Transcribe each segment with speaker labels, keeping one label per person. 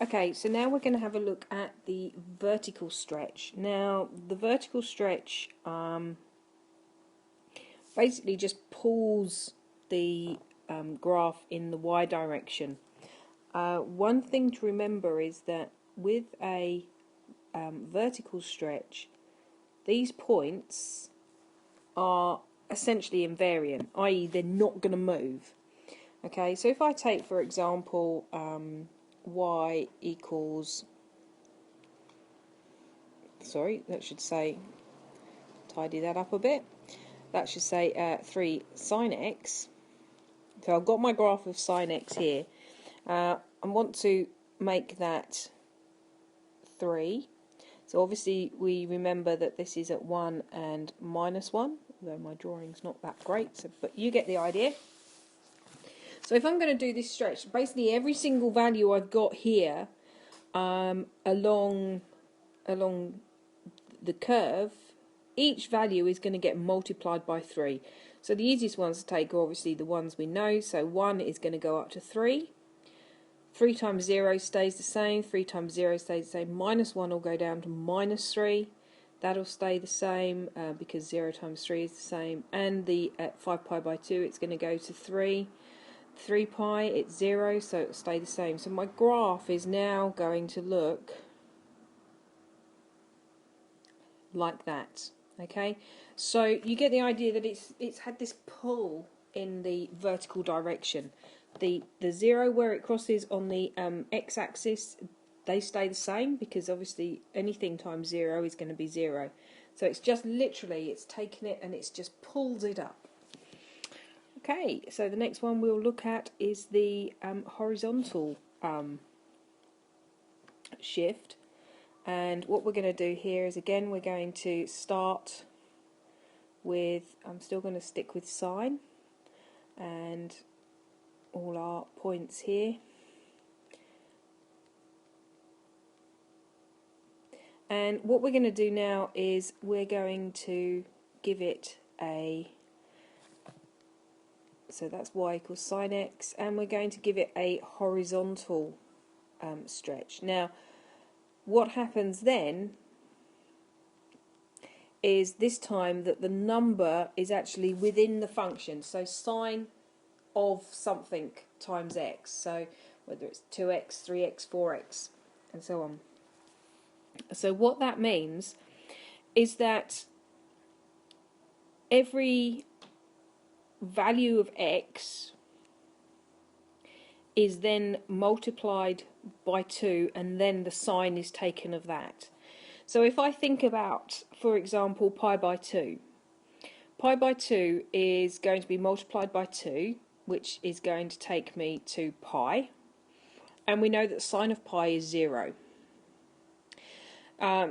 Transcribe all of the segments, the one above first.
Speaker 1: Okay, so now we're going to have a look at the vertical stretch. Now, the vertical stretch basically just pulls the graph in the y direction. One thing to remember is that with a vertical stretch, these points are essentially invariant, i.e. they're not going to move. Okay, so if I take, for example, y equals, sorry, that should say, tidy that up a bit, that should say 3 sine x. So I've got my graph of sine x here. I want to make that 3. So obviously we remember that this is at 1 and minus 1, although my drawing's not that great, so, but you get the idea. So if I'm going to do this stretch, basically every single value I've got here along the curve, each value is going to get multiplied by 3. So the easiest ones to take are obviously the ones we know. So 1 is going to go up to 3. 3 times 0 stays the same. 3 times 0 stays the same. Minus 1 will go down to minus 3. That'll stay the same because 0 times 3 is the same. And the 5 pi by 2, it's going to go to 3. 3 pi, it's 0, so it'll stay the same. So my graph is now going to look like that. Okay, so you get the idea that it's had this pull in the vertical direction. The 0 where it crosses on the x-axis, they stay the same because obviously anything times 0 is going to be 0. So it's just literally, it's taken it and it's just pulled it up. Okay, so the next one we'll look at is the horizontal shift. And what we're going to do here is, again, we're going to start with, I'm still going to stick with sine and all our points here. And what we're going to do now is we're going to give it a, so that's y equals sine x, and we're going to give it a horizontal stretch. Now, what happens then is this time that the number is actually within the function. So sine of something times x. So whether it's 2x, 3x, 4x, and so on. So what that means is that every value of x is then multiplied by 2, and then the sine is taken of that. So if I think about, for example, pi by 2. Pi by 2 is going to be multiplied by 2, which is going to take me to pi. And we know that sine of pi is 0.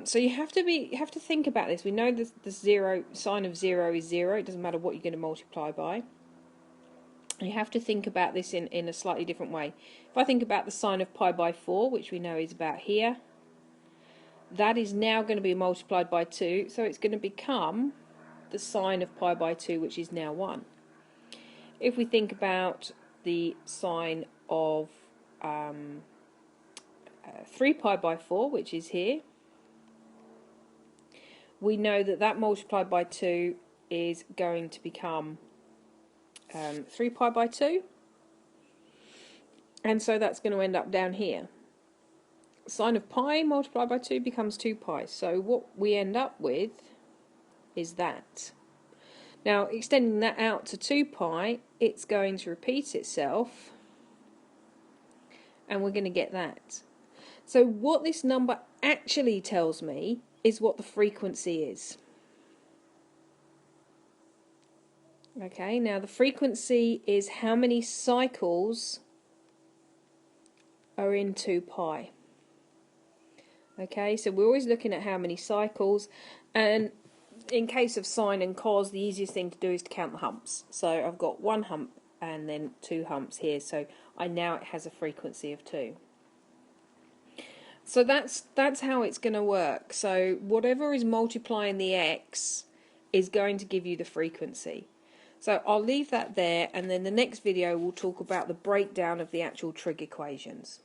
Speaker 1: So you have to think about this. We know that the sine of 0 is 0. It doesn't matter what you're going to multiply by. You have to think about this in a slightly different way. If I think about the sine of pi by 4, which we know is about here, that is now going to be multiplied by 2, so it's going to become the sine of pi by 2, which is now 1. If we think about the sine of 3 pi by 4, which is here, we know that that multiplied by 2 is going to become 3 pi by 2, and so that's going to end up down here. Sine of pi multiplied by 2 becomes 2 pi, so what we end up with is that. Now, extending that out to 2 pi, it's going to repeat itself, and we're going to get that. So what this number actually tells me is what the frequency is. Okay, now the frequency is how many cycles are in 2 pi. Okay, so we're always looking at how many cycles, and in case of sine and cos, the easiest thing to do is to count the humps. So I've got 1 hump and then 2 humps here, so I know it has a frequency of 2. So that's how it's going to work. So whatever is multiplying the x is going to give you the frequency. So I'll leave that there, and then the next video we'll talk about the breakdown of the actual trig equations.